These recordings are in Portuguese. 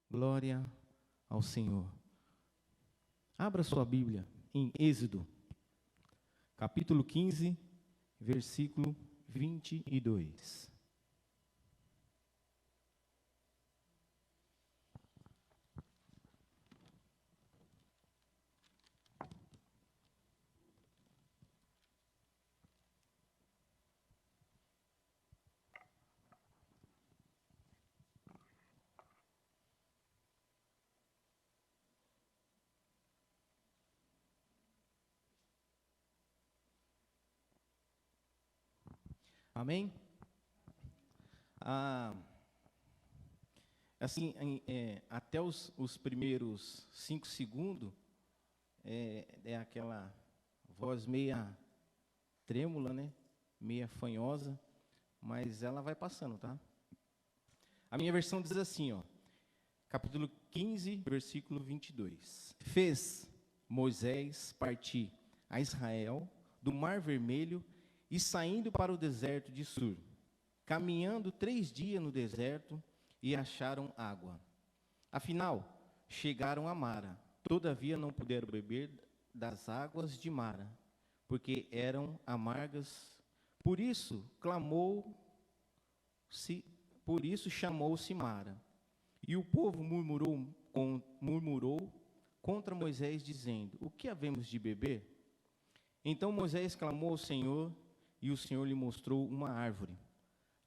Glória ao Senhor. Abra sua Bíblia em Êxodo, capítulo 15, versículo 22. Amém? Até os primeiros 5 segundos, é aquela voz meia trêmula, né? Meia fanhosa, mas ela vai passando, tá? A minha versão diz assim, ó, capítulo 15, versículo 22. Fez Moisés partir a Israel do Mar Vermelho e saindo para o deserto de Sur, caminhando 3 dias no deserto, e acharam água. Afinal, chegaram a Mara. Todavia não puderam beber das águas de Mara, porque eram amargas. Por isso chamou-se Mara. E o povo murmurou contra Moisés, dizendo: o que havemos de beber? Então Moisés clamou ao Senhor, e o Senhor lhe mostrou uma árvore.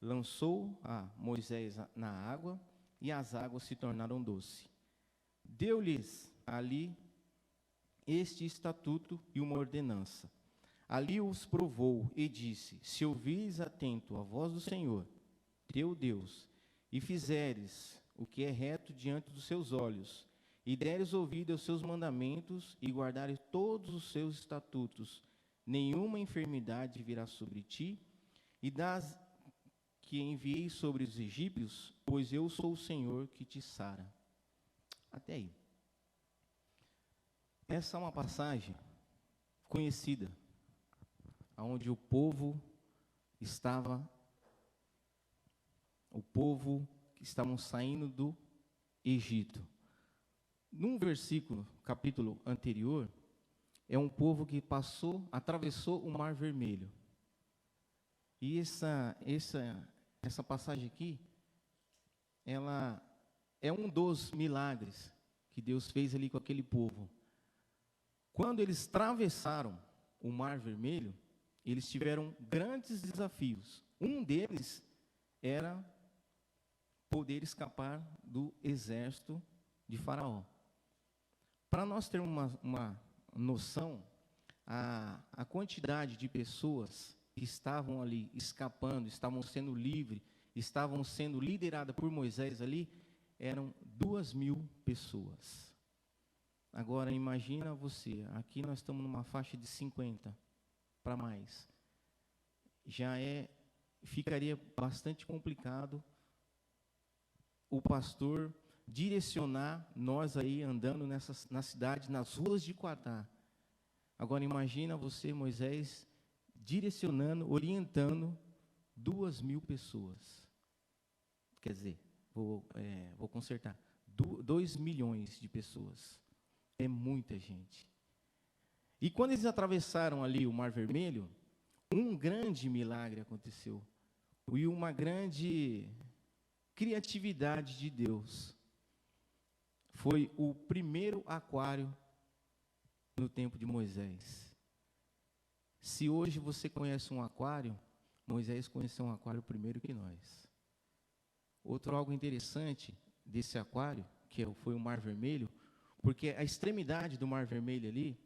Lançou a Moisés na água, e as águas se tornaram doce. Deu-lhes ali este estatuto e uma ordenança. Ali os provou e disse: se ouvires atento a voz do Senhor, teu Deus, e fizeres o que é reto diante dos seus olhos, e deres ouvido aos seus mandamentos, e guardares todos os seus estatutos, nenhuma enfermidade virá sobre ti, e das que enviei sobre os egípcios, pois eu sou o Senhor que te sara. Até aí. Essa é uma passagem conhecida, onde o povo que estavam saindo do Egito. Num versículo, capítulo anterior, é um povo que atravessou o Mar Vermelho. E essa passagem aqui, ela é um dos milagres que Deus fez ali com aquele povo. Quando eles atravessaram o Mar Vermelho, eles tiveram grandes desafios. Um deles era poder escapar do exército de Faraó. Para nós termos uma noção, a quantidade de pessoas que estavam ali escapando, estavam sendo livres, estavam sendo lideradas por Moisés ali, eram 2.000 pessoas. Agora imagina você, aqui nós estamos numa faixa de 50 para mais. Ficaria bastante complicado o pastor direcionar nós aí andando na cidade, nas ruas de Quatá. Agora imagina você, Moisés, direcionando, orientando 2.000 pessoas. Quer dizer, vou consertar, 2 milhões de pessoas. É muita gente. E quando eles atravessaram ali o Mar Vermelho, um grande milagre aconteceu. E uma grande criatividade de Deus. Foi o primeiro aquário no tempo de Moisés. Se hoje você conhece um aquário, Moisés conheceu um aquário primeiro que nós. Outro algo interessante desse aquário, que foi o Mar Vermelho, porque a extremidade do Mar Vermelho ali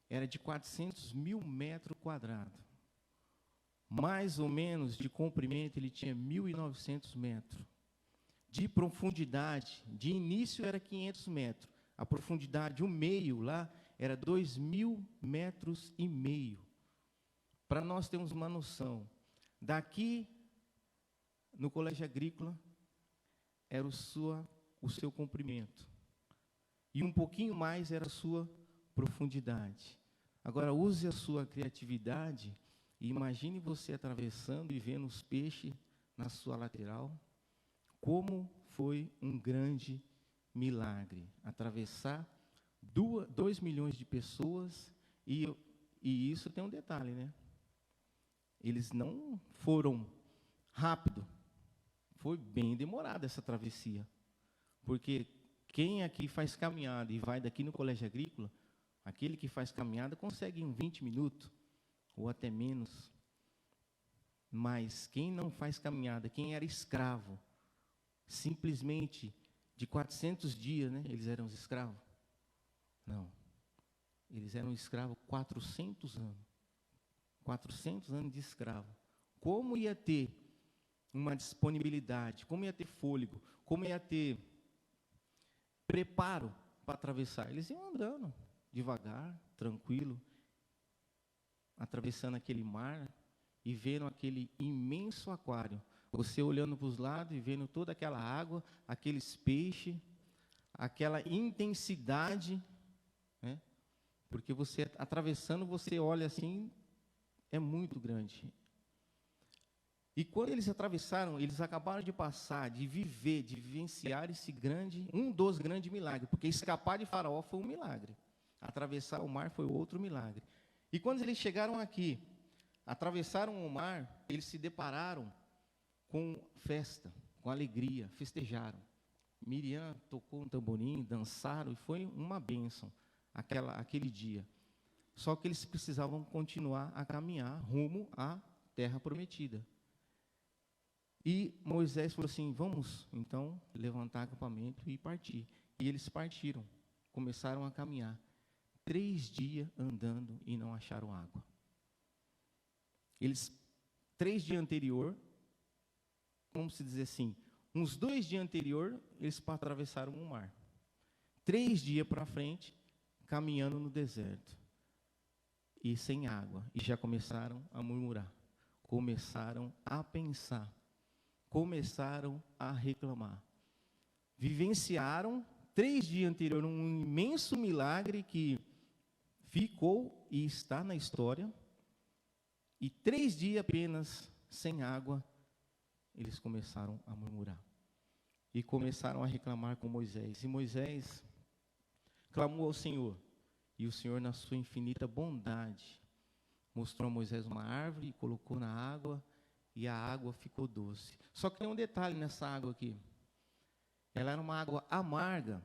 era de 400.000 metros quadrados. Mais ou menos de comprimento ele tinha 1.900 metros. De profundidade, de início era 500 metros. A profundidade, o meio lá, era 2.000 metros e meio. Para nós termos uma noção, daqui no Colégio Agrícola era o seu comprimento. E um pouquinho mais era profundidade. Agora, use a sua criatividade e imagine você atravessando e vendo os peixes na sua lateral. Como foi um grande milagre atravessar 2 milhões de pessoas, e isso tem um detalhe, né? Eles não foram rápido, foi bem demorada essa travessia, porque quem aqui faz caminhada e vai daqui no Colégio Agrícola, aquele que faz caminhada consegue em 20 minutos, ou até menos, mas quem não faz caminhada, quem era escravo, simplesmente de 400 dias, né, eles eram escravos? Não, eles eram escravos 400 anos. 400 anos de escravo. Como ia ter uma disponibilidade, como ia ter fôlego, como ia ter preparo para atravessar? Eles iam andando devagar, tranquilo, atravessando aquele mar e vendo aquele imenso aquário. Você olhando para os lados e vendo toda aquela água, aqueles peixes, aquela intensidade, né? Porque você atravessando, você olha assim, é muito grande. E quando eles atravessaram, eles acabaram de passar, de viver, de vivenciar um dos grandes milagres, porque escapar de Faraó foi um milagre, atravessar o mar foi outro milagre. E quando eles chegaram aqui, atravessaram o mar, eles se depararam com festa, com alegria, festejaram. Miriam tocou um tamborim, dançaram, e foi uma bênção aquele dia. Só que eles precisavam continuar a caminhar rumo à terra prometida. E Moisés falou assim, vamos então levantar acampamento e partir. E eles partiram, começaram a caminhar. 3 dias andando e não acharam água. 3 dias anterior, vamos dizer assim, uns 2 dias anterior, eles atravessaram o mar. 3 dias para frente, caminhando no deserto. E sem água. E já começaram a murmurar. Começaram a pensar. Começaram a reclamar. Vivenciaram 3 dias anterior um imenso milagre que ficou e está na história. E 3 dias apenas sem água, eles começaram a murmurar. E começaram a reclamar com Moisés. E Moisés clamou ao Senhor. E o Senhor, na sua infinita bondade, mostrou a Moisés uma árvore e colocou na água, e a água ficou doce. Só que tem um detalhe nessa água aqui. Ela era uma água amarga,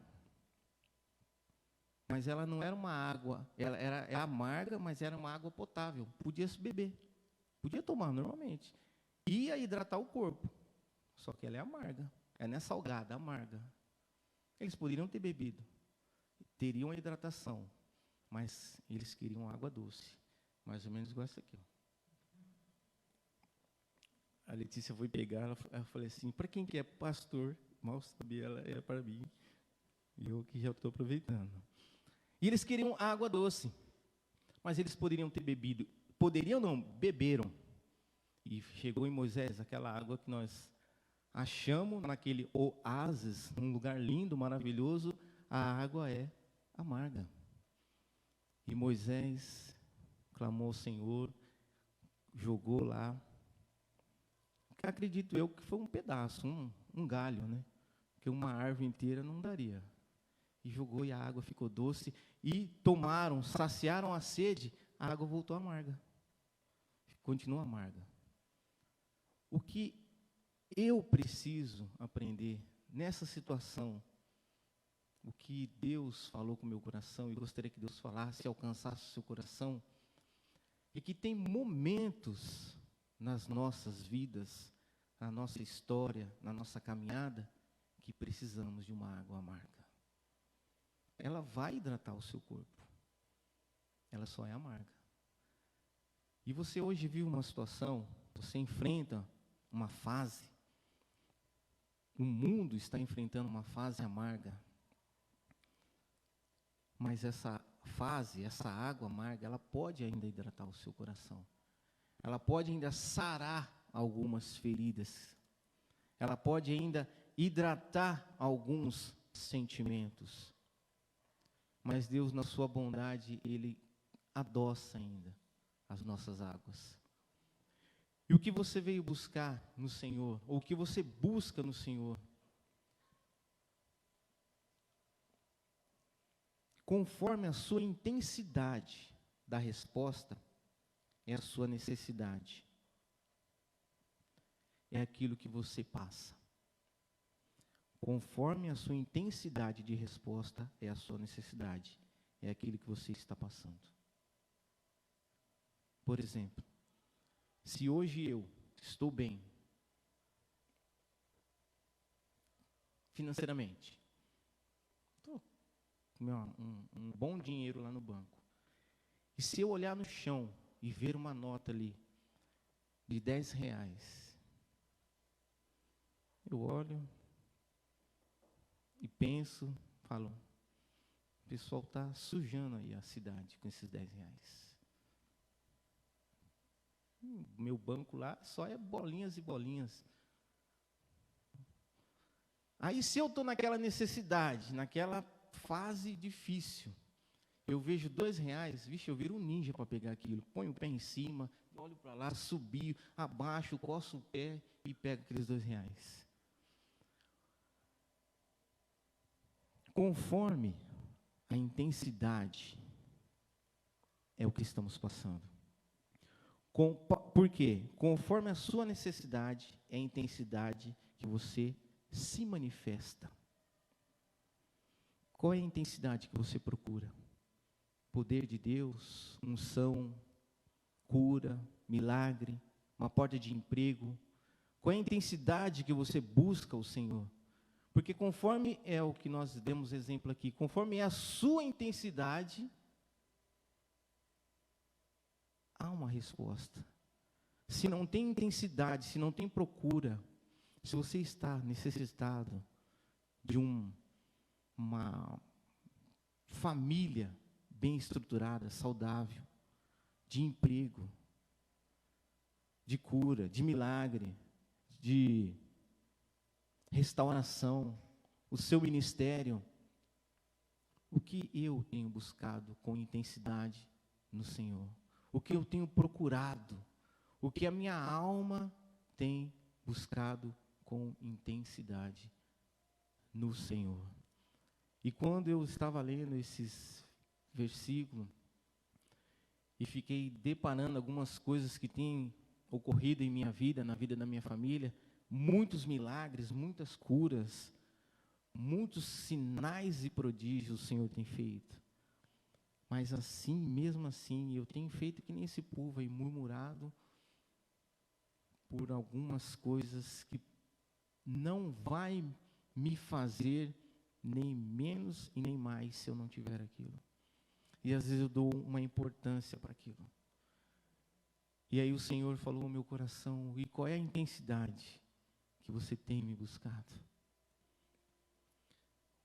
mas ela não era uma água, ela era amarga, mas era uma água potável. Podia se beber, podia tomar normalmente. Ia hidratar o corpo, só que ela é amarga. Ela não é salgada, amarga. Eles poderiam ter bebido, teriam a hidratação, mas eles queriam água doce, mais ou menos igual essa aqui. Ó. A Letícia foi pegar, eu falei assim, para quem que é pastor? Mal sabia, ela era para mim, e eu que já estou aproveitando. E eles queriam água doce, mas eles poderiam ter bebido, poderiam não, beberam. E chegou em Moisés aquela água que nós achamos naquele oásis, um lugar lindo, maravilhoso, a água é amarga. E Moisés clamou ao Senhor, jogou lá, acredito eu que foi um pedaço, um galho, né? Que uma árvore inteira não daria. E jogou e a água ficou doce, e tomaram, saciaram a sede, a água voltou amarga. Continua amarga. O que eu preciso aprender nessa situação, o que Deus falou com o meu coração, e gostaria que Deus falasse, alcançasse o seu coração, é que tem momentos nas nossas vidas, na nossa história, na nossa caminhada, que precisamos de uma água amarga. Ela vai hidratar o seu corpo, ela só é amarga. E você hoje viu uma situação, você enfrenta uma fase, o mundo está enfrentando uma fase amarga, mas essa fase, essa água amarga, ela pode ainda hidratar o seu coração, ela pode ainda sarar algumas feridas, ela pode ainda hidratar alguns sentimentos. mas Deus, na sua bondade, Ele adoça ainda as nossas águas. E o que você veio buscar no Senhor, ou o que você busca no Senhor, conforme a sua intensidade da resposta, é a sua necessidade. É aquilo que você passa. Conforme a sua intensidade de resposta, é a sua necessidade. É aquilo que você está passando. Por exemplo, se hoje eu estou bem, financeiramente, estou com um bom dinheiro lá no banco, e se eu olhar no chão e ver uma nota ali de R$10, eu olho e penso, falo, o pessoal está sujando aí a cidade com esses R$10. Meu banco lá só é bolinhas e bolinhas. Aí se eu estou naquela necessidade, naquela fase difícil, eu vejo R$2, vixe, eu viro um ninja para pegar aquilo. Ponho o pé em cima, olho para lá, subi, abaixo, coço o pé e pego aqueles R$2. Conforme a intensidade é o que estamos passando. Por quê? Conforme a sua necessidade é a intensidade que você se manifesta. Qual é a intensidade que você procura? Poder de Deus, unção, cura, milagre, uma porta de emprego. Qual é a intensidade que você busca o Senhor? Porque conforme é o que nós demos exemplo aqui, conforme é a sua intensidade, há uma resposta. Se não tem intensidade, se não tem procura, se você está necessitado de uma família bem estruturada, saudável, de emprego, de cura, de milagre, de restauração, o seu ministério, o que eu tenho buscado com intensidade no Senhor? O que eu tenho procurado? O que a minha alma tem buscado com intensidade no Senhor? E quando eu estava lendo esses versículos e fiquei deparando algumas coisas que têm ocorrido em minha vida, na vida da minha família, muitos milagres, muitas curas, muitos sinais e prodígios o Senhor tem feito. Mas assim, mesmo assim, eu tenho feito que nem esse povo aí, murmurado por algumas coisas que não vai me fazer nem menos e nem mais se eu não tiver aquilo. E às vezes eu dou uma importância para aquilo. E aí o Senhor falou ao meu coração, e qual é a intensidade que você tem me buscado?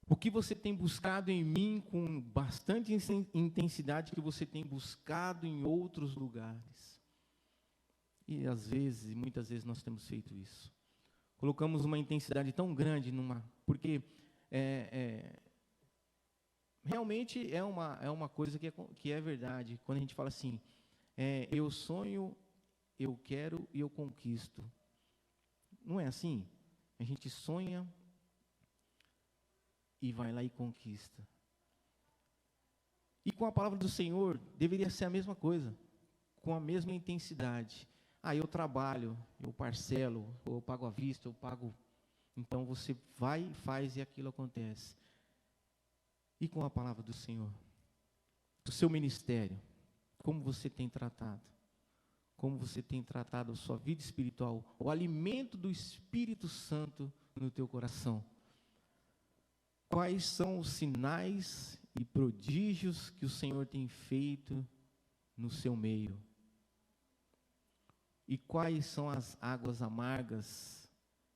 O que você tem buscado em mim com bastante intensidade que você tem buscado em outros lugares? E às vezes, muitas vezes nós temos feito isso. Colocamos uma intensidade tão grande porque realmente é uma coisa que é verdade. Quando a gente fala assim, eu sonho, eu quero e eu conquisto. Não é assim? A gente sonha e vai lá e conquista. E com a palavra do Senhor, deveria ser a mesma coisa, com a mesma intensidade. Eu trabalho, eu parcelo, eu pago à vista, eu pago. Então você vai e faz e aquilo acontece. E com a palavra do Senhor, o seu ministério, como você tem tratado? Como você tem tratado a sua vida espiritual, o alimento do Espírito Santo no teu coração? Quais são os sinais e prodígios que o Senhor tem feito no seu meio? E quais são as águas amargas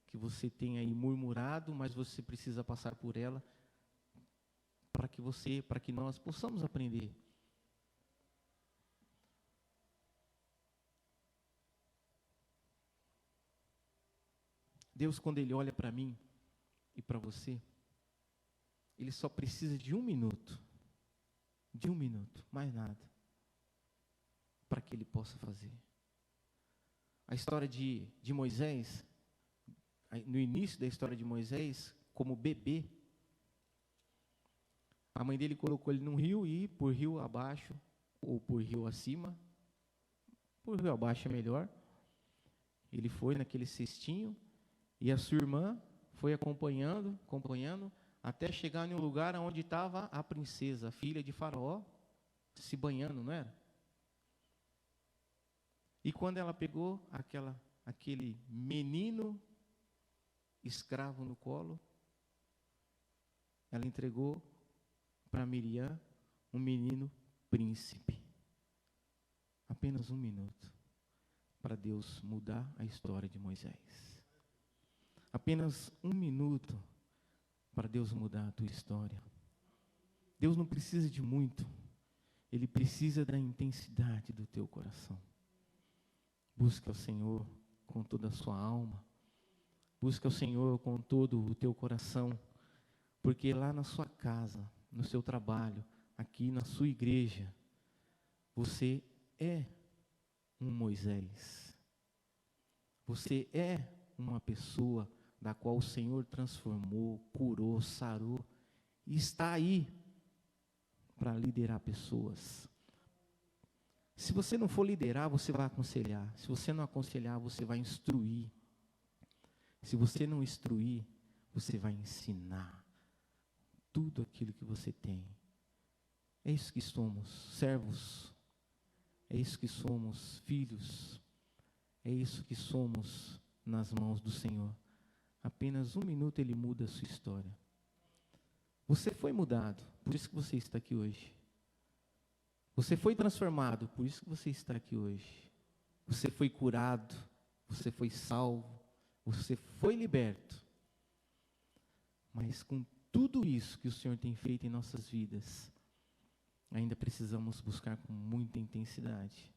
que você tem aí murmurado, mas você precisa passar por ela para que nós possamos aprender? Deus, quando Ele olha para mim e para você, Ele só precisa de 1 minuto de 1 minuto, mais nada, para que ele possa fazer. A história de Moisés, no início da história de Moisés, como bebê, a mãe dele colocou ele num rio e por rio abaixo, ou por rio acima, por rio abaixo é melhor, ele foi naquele cestinho, e a sua irmã foi acompanhando, até chegar em um lugar onde estava a princesa, a filha de Faraó, se banhando, não era? E quando ela pegou aquele menino escravo no colo, ela entregou para Miriam um menino príncipe. Apenas 1 minuto para Deus mudar a história de Moisés. Apenas 1 minuto para Deus mudar a tua história. Deus não precisa de muito, Ele precisa da intensidade do teu coração. Busca o Senhor com toda a sua alma, busca o Senhor com todo o teu coração, porque lá na sua casa, no seu trabalho, aqui na sua igreja, você é um Moisés. Você é uma pessoa da qual o Senhor transformou, curou, sarou, e está aí para liderar pessoas. Se você não for liderar, você vai aconselhar. Se você não aconselhar, você vai instruir. Se você não instruir, você vai ensinar tudo aquilo que você tem. É isso que somos, servos. É isso que somos, filhos. É isso que somos nas mãos do Senhor. Apenas 1 minuto Ele muda a sua história. Você foi mudado, por isso que você está aqui hoje. Você foi transformado, por isso que você está aqui hoje. Você foi curado, você foi salvo, você foi liberto. Mas com tudo isso que o Senhor tem feito em nossas vidas, ainda precisamos buscar com muita intensidade,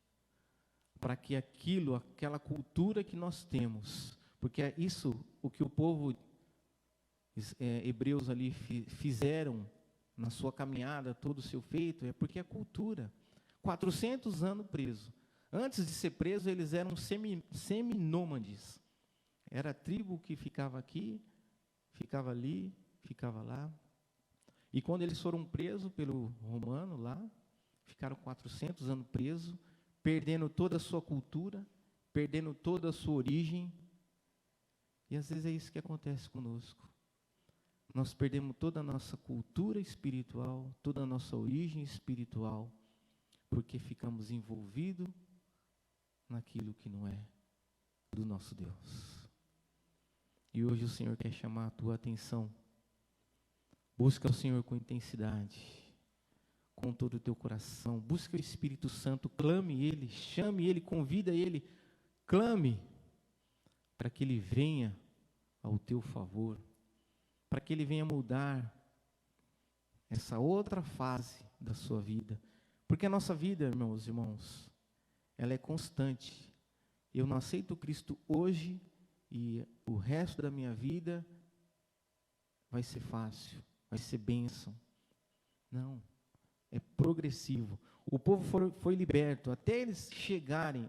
para que aquela cultura que nós temos, porque é isso o que o povo hebreus ali fizeram na sua caminhada, todo o seu feito, é porque é cultura. 400 anos preso. Antes de ser preso, eles eram seminômades. Era a tribo que ficava aqui, ficava ali, ficava lá. E quando eles foram presos pelo romano lá, ficaram 400 anos presos, perdendo toda a sua cultura, perdendo toda a sua origem. E às vezes é isso que acontece conosco. Nós perdemos toda a nossa cultura espiritual, toda a nossa origem espiritual, porque ficamos envolvidos naquilo que não é do nosso Deus. E hoje o Senhor quer chamar a tua atenção. Busca o Senhor com intensidade, com todo o teu coração. Busca o Espírito Santo, clame Ele, chame Ele, convida Ele, clame, para que Ele venha ao teu favor, para que Ele venha mudar essa outra fase da sua vida. Porque a nossa vida, meus irmãos, ela é constante. Eu não aceito Cristo hoje e o resto da minha vida vai ser fácil, vai ser bênção. Não, é progressivo. O povo foi liberto, até eles chegarem,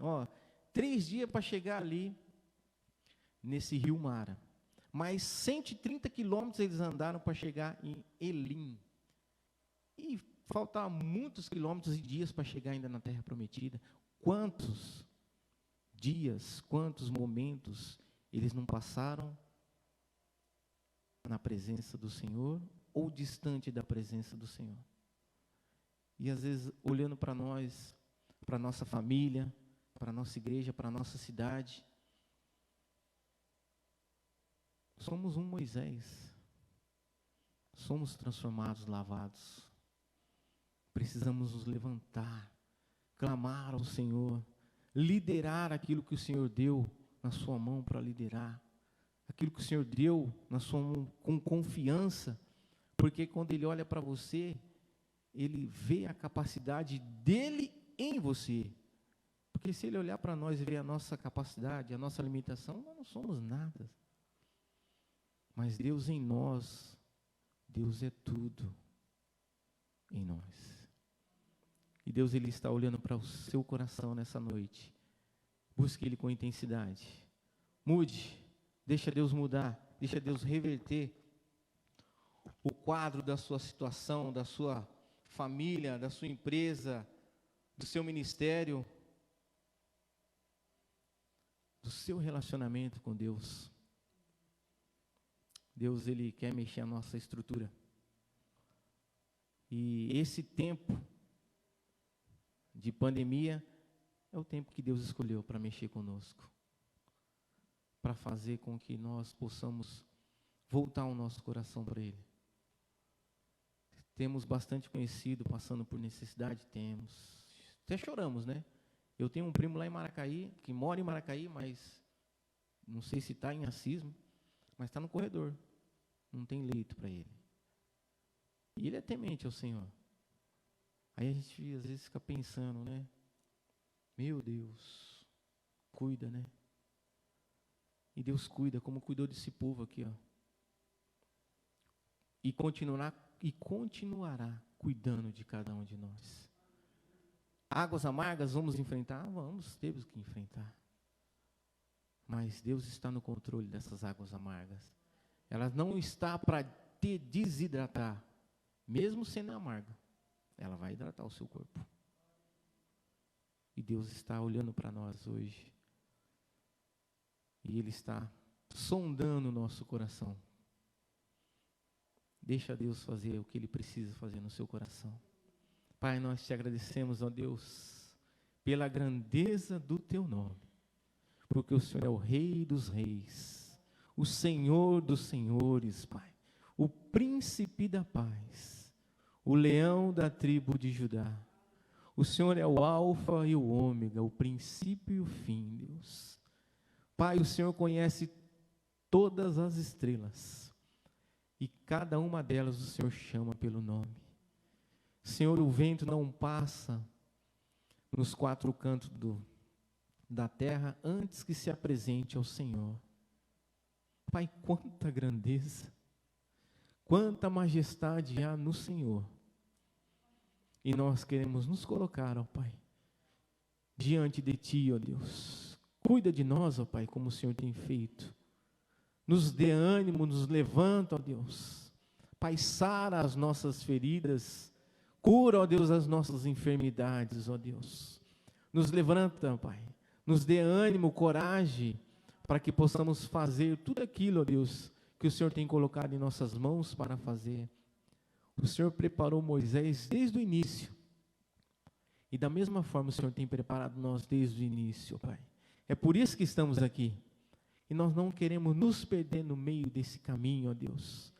3 dias para chegar ali, nesse rio Mara. Mais 130 quilômetros eles andaram para chegar em Elim. E faltavam muitos quilômetros e dias para chegar ainda na Terra Prometida. Quantos dias, quantos momentos eles não passaram na presença do Senhor ou distante da presença do Senhor? E às vezes olhando para nós, para a nossa família, para a nossa igreja, para a nossa cidade, somos um Moisés. Somos transformados, lavados. Precisamos nos levantar, clamar ao Senhor, liderar aquilo que o Senhor deu na sua mão para liderar, aquilo que o Senhor deu na sua mão com confiança, porque quando Ele olha para você, Ele vê a capacidade dEle em você. Porque se Ele olhar para nós e ver a nossa capacidade, a nossa limitação, nós não somos nada. Mas Deus em nós, Deus é tudo em nós. Deus ele está olhando para o seu coração nessa noite. Busque Ele com intensidade. Mude, deixa Deus mudar, deixa Deus reverter o quadro da sua situação, da sua família, da sua empresa, do seu ministério, do seu relacionamento com Deus. Deus, Ele quer mexer a nossa estrutura. E esse tempo de pandemia é o tempo que Deus escolheu para mexer conosco, para fazer com que nós possamos voltar o nosso coração para Ele. Temos bastante conhecido passando por necessidade, temos. Até choramos, né? Eu tenho um primo lá em Maracaí, que mora em Maracaí, mas não sei se está em Assis, mas está no corredor. Não tem leito para ele. E ele é temente ao Senhor. Aí a gente às vezes fica pensando, né? Meu Deus, cuida, né? E Deus cuida, como cuidou desse povo aqui, ó. E continuará cuidando de cada um de nós. Águas amargas vamos enfrentar? Vamos, temos que enfrentar. Mas Deus está no controle dessas águas amargas. Ela não está para te desidratar, mesmo sendo amarga. Ela vai hidratar o seu corpo. E Deus está olhando para nós hoje. E Ele está sondando o nosso coração. Deixa Deus fazer o que Ele precisa fazer no seu coração. Pai, nós te agradecemos, ó Deus, pela grandeza do Teu nome. Porque o Senhor é o Rei dos reis, o Senhor dos senhores, Pai. O príncipe da paz, o leão da tribo de Judá. O Senhor é o alfa e o ômega, o princípio e o fim, Deus. Pai, o Senhor conhece todas as estrelas, e cada uma delas o Senhor chama pelo nome. Senhor, o vento não passa nos quatro cantos da terra antes que se apresente ao Senhor. Pai, quanta grandeza, quanta majestade há no Senhor. E nós queremos nos colocar, ó Pai, diante de Ti, ó Deus. Cuida de nós, ó Pai, como o Senhor tem feito. Nos dê ânimo, nos levanta, ó Deus. Pai, sara as nossas feridas, cura, ó Deus, as nossas enfermidades, ó Deus. Nos levanta, Pai, nos dê ânimo, coragem, para que possamos fazer tudo aquilo, ó Deus, que o Senhor tem colocado em nossas mãos para fazer. O Senhor preparou Moisés desde o início. E da mesma forma o Senhor tem preparado nós desde o início, Pai. É por isso que estamos aqui. E nós não queremos nos perder no meio desse caminho, ó Deus.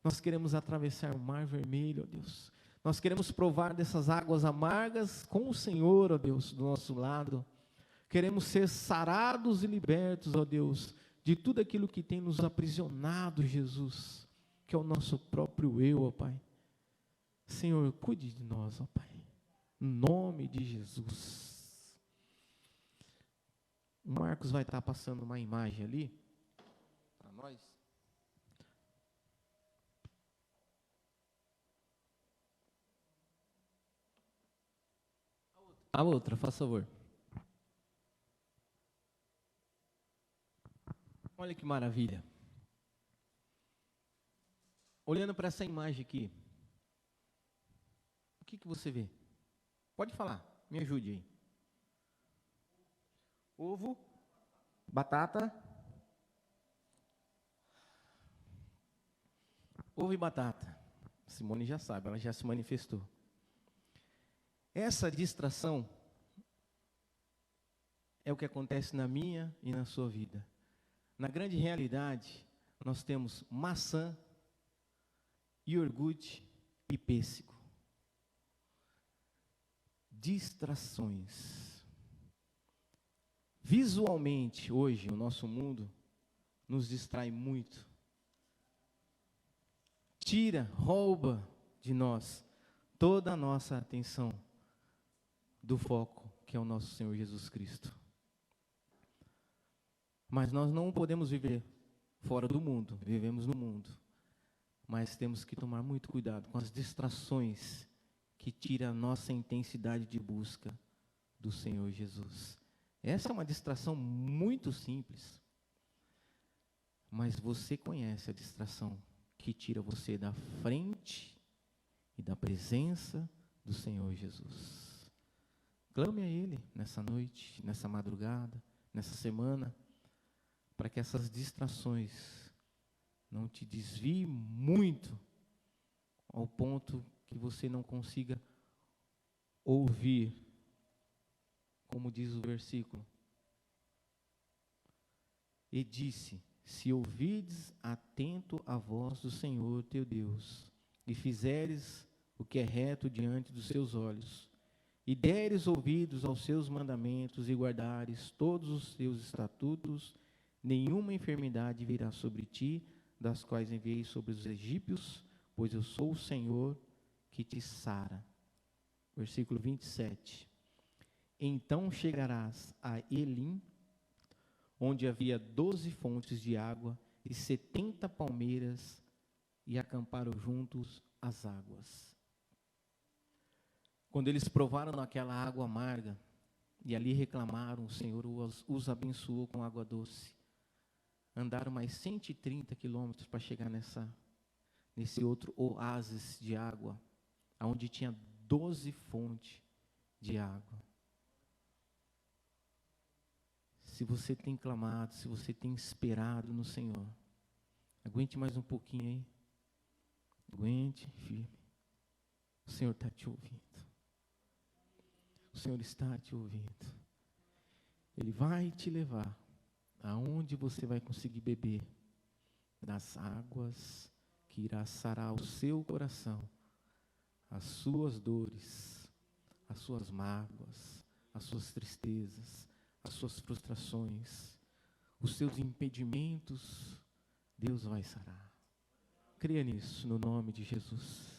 Nós queremos atravessar o mar vermelho, ó Deus. Nós queremos provar dessas águas amargas com o Senhor, ó Deus, do nosso lado. Queremos ser sarados e libertos, ó Deus, de tudo aquilo que tem nos aprisionado, Jesus, que é o nosso próprio eu, ó Pai. Senhor, cuide de nós, ó Pai, em nome de Jesus. O Marcos vai estar passando uma imagem ali, para nós. A outra, faça favor. Olha que maravilha. Olhando para essa imagem aqui, o que você vê? Pode falar, me ajude aí. Ovo, batata. Ovo e batata. Simone já sabe, ela já se manifestou. Essa distração é o que acontece na minha e na sua vida. Na grande realidade, nós temos maçã, iogurte e pêssego. Distrações. Visualmente, hoje, o nosso mundo nos distrai muito. Tira, rouba de nós toda a nossa atenção do foco, que é o nosso Senhor Jesus Cristo. Mas nós não podemos viver fora do mundo, vivemos no mundo. Mas temos que tomar muito cuidado com as distrações que tira a nossa intensidade de busca do Senhor Jesus. Essa é uma distração muito simples, mas você conhece a distração que tira você da frente e da presença do Senhor Jesus. Clame a Ele nessa noite, nessa madrugada, nessa semana, para que essas distrações não te desviem muito ao ponto que você não consiga ouvir, como diz o versículo. E disse: se ouvides atento a voz do Senhor teu Deus, e fizeres o que é reto diante dos seus olhos, e deres ouvidos aos seus mandamentos, e guardares todos os seus estatutos, nenhuma enfermidade virá sobre ti, das quais enviei sobre os egípcios, pois eu sou o Senhor que te sara. Versículo 27. Então chegarás a Elim, onde havia 12 fontes de água e 70 palmeiras, e acamparam juntos as águas. Quando eles provaram naquela água amarga, e ali reclamaram, o Senhor os abençoou com água doce. Andaram mais 130 quilômetros para chegar nesse outro oásis de água, onde tinha 12 fontes de água. Se você tem clamado, se você tem esperado no Senhor, aguente mais um pouquinho aí. Aguente, firme. O Senhor está te ouvindo. O Senhor está te ouvindo. Ele vai te levar aonde você vai conseguir beber das águas que irá sarar o seu coração, as suas dores, as suas mágoas, as suas tristezas, as suas frustrações, os seus impedimentos. Deus vai sarar. Creia nisso, no nome de Jesus.